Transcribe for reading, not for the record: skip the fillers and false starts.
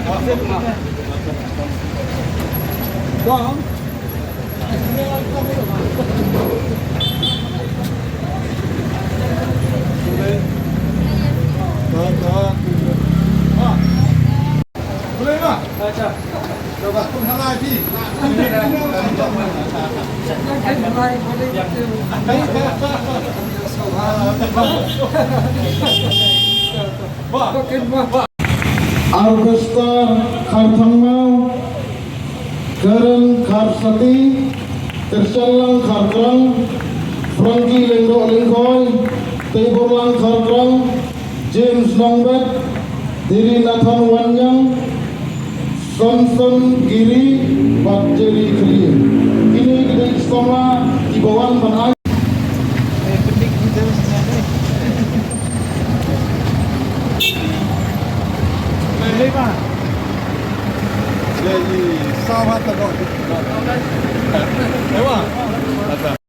Bom. Boleh tak? Baca. Coba pun halal pi. Orkestra Kharthangmau, Karen Kharsati, Terselang Kharkrang, Frankie Lengdo Lengkoi, Teborlang Kharkrang, James Longbet, Diri Nathan Wanyang, Samson Giri, Bajeli Kriya. Ini kita istimewa di bawah Banai. Jadi, sama tak kau. Lewat.